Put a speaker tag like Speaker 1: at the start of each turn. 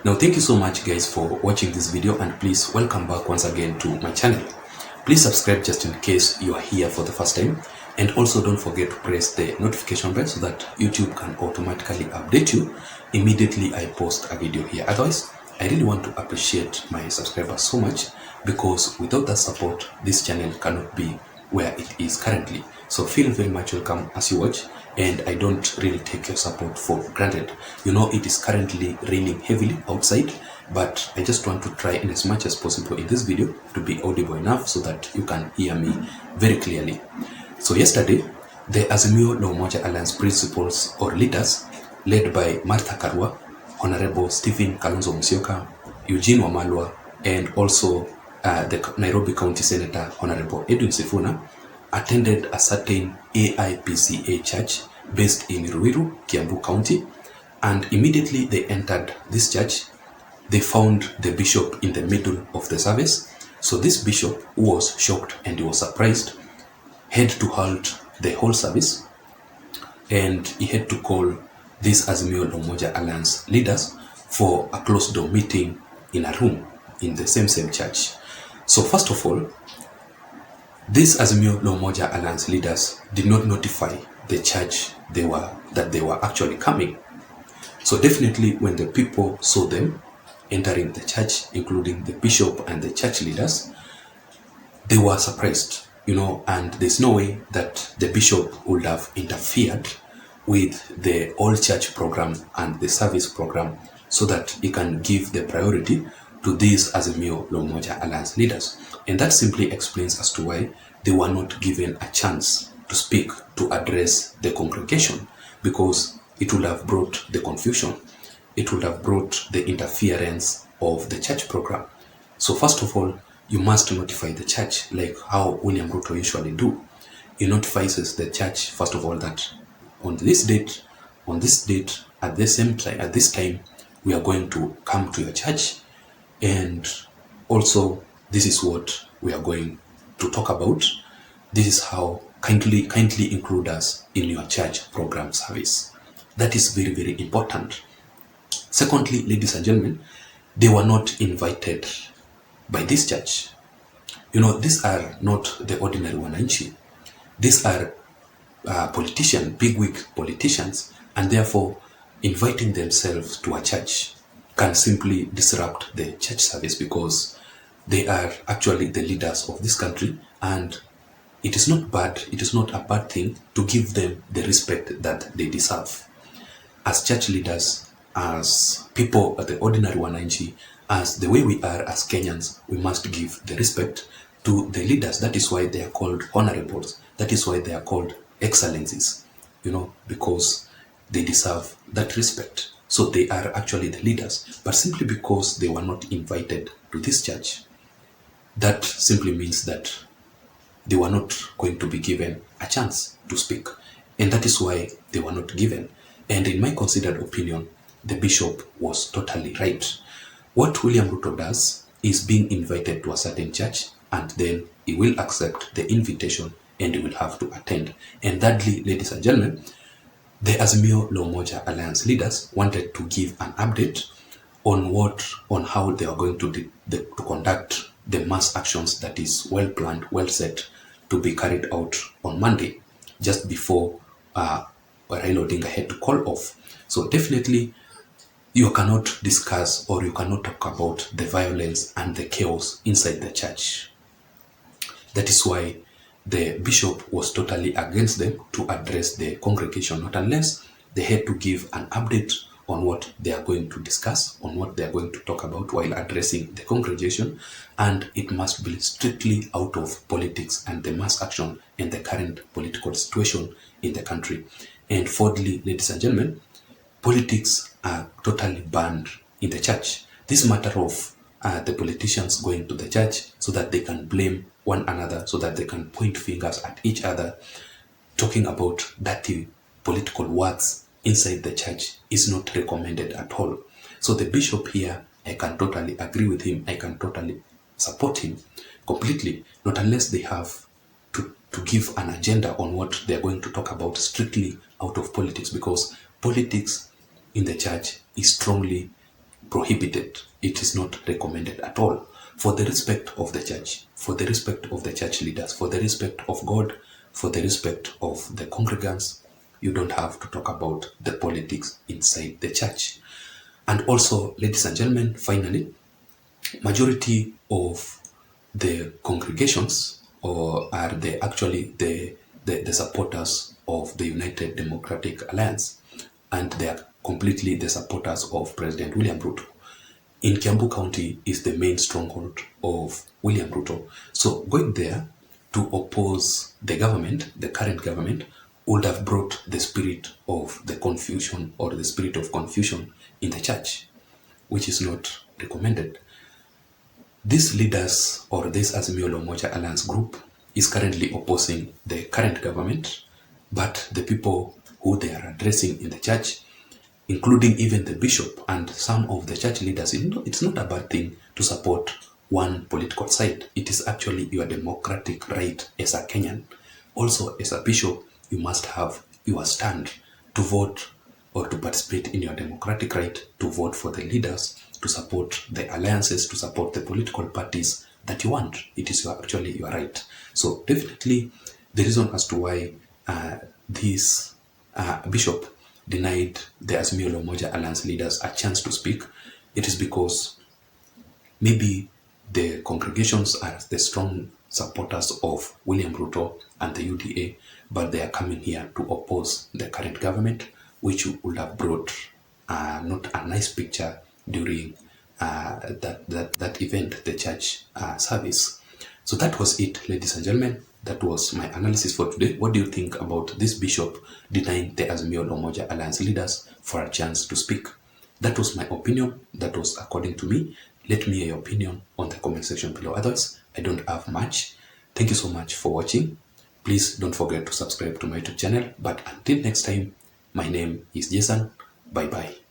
Speaker 1: Now, thank you so much guys for watching this video, and please welcome back once again to my channel. Please subscribe just in case you are here for the first time, and also don't forget to press the notification bell so that YouTube can automatically update you immediately I post a video here. Otherwise, I really want to appreciate my subscribers so much, because without that support, this channel cannot be where it is currently. So feel very much welcome as you watch, and I don't really take your support for granted. You know, it is currently raining heavily outside, but I just want to try in as much as possible in this video to be audible enough so that you can hear me very clearly. So yesterday, the Azimio La Umoja Alliance principals or leaders, led by Martha Karua, Honorable Stephen Kalonzo Musyoka, Eugene Wamalwa, and also the Nairobi County Senator, Honorable Edwin Sifuna, attended a certain A.I.P.C.A church based in Ruiru, Kiambu County, and immediately they entered this church. They found the bishop in the middle of the service. So this bishop was shocked and he was surprised, had to halt the whole service, and he had to call these Azimio La Umoja Alliance leaders for a closed door meeting in a room in the same church. So first of all, these Azimio La Umoja Alliance leaders did not notify the church that they were actually coming. So definitely when the people saw them entering the church, including the bishop and the church leaders, they were surprised, you know, and there's no way that the bishop would have interfered with the all church program and the service program so that he can give the priority to these Azimio La Umoja Alliance leaders. And that simply explains as to why they were not given a chance to speak, to address the congregation, because it would have brought the confusion. It would have brought the interference of the church program. So first of all, you must notify the church, like how William Ruto usually do. He notifies the church, first of all, that on this date, at the same time, at this time, we are going to come to your church, and also this is what we are going to talk about. This is how kindly include us in your church program service. That is very, very important. Secondly, ladies and gentlemen, they were not invited by this church. You know, these are not the ordinary wananchi. These are politicians, bigwig politicians, and therefore inviting themselves to a church can simply disrupt the church service, because they are actually the leaders of this country, and it is not bad, it is not a bad thing to give them the respect that they deserve. As church leaders, as people, the ordinary wananchi, as the way we are as Kenyans, we must give the respect to the leaders. That is why they are called honorables. That is why they are called excellencies, you know, because they deserve that respect. So they are actually the leaders, but simply because they were not invited to this church, that simply means that they were not going to be given a chance to speak. And that is why they were not given. And in my considered opinion, the bishop was totally right. What William Ruto does is being invited to a certain church, and then he will accept the invitation and he will have to attend. And thirdly, ladies and gentlemen, the Azimio La Umoja Alliance leaders wanted to give an update on how they are going to conduct the mass actions that is well planned, well set to be carried out on Monday, just before Raila Odinga had to call off. So definitely, you cannot discuss or you cannot talk about the violence and the chaos inside the church. That is why the bishop was totally against them to address the congregation, not unless they had to give an update on what they are going to discuss, on what they are going to talk about while addressing the congregation, and it must be strictly out of politics and the mass action and the current political situation in the country. And fourthly, ladies and gentlemen, politics are totally banned in the church. This matter of the politicians going to the church so that they can blame one another, so that they can point fingers at each other, talking about dirty political words inside the church is not recommended at all. So the bishop here, I can totally agree with him. I can totally support him completely, not unless they have to give an agenda on what they're going to talk about strictly out of politics, because politics in the church is strongly prohibited. It is not recommended at all. For the respect of the church, for the respect of the church leaders, for the respect of God, for the respect of the congregants, you don't have to talk about the politics inside the church. And also, ladies and gentlemen, finally, majority of the congregations are actually the supporters of the United Democratic Alliance, and they are completely the supporters of President William Ruto. In Kiambu County is the main stronghold of William Ruto. So going there to oppose the government, the current government, would have brought the spirit of the confusion or the spirit of confusion in the church, which is not recommended. These leaders or this Azimio la Umoja Alliance group is currently opposing the current government, but the people who they are addressing in the church, including even the bishop and some of the church leaders, it's not a bad thing to support one political side. It is actually your democratic right as a Kenyan. Also, as a bishop, you must have your stand to vote or to participate in your democratic right to vote for the leaders, to support the alliances, to support the political parties that you want. It is actually your right. So definitely the reason as to why this bishop denied the Azimio la Umoja Alliance leaders a chance to speak, it is because maybe the congregations are the strong supporters of William Ruto and the UDA, but they are coming here to oppose the current government, which would have brought not a nice picture during that event, the church service. So that was it, ladies and gentlemen. That was my analysis for today. What do you think about this bishop denying the Azimio la Umoja Alliance leaders for a chance to speak? That was my opinion. That was according to me. Let me hear your opinion on the comment section below. Otherwise, I don't have much. Thank you so much for watching. Please don't forget to subscribe to my YouTube channel. But until next time, my name is Json. Bye-bye.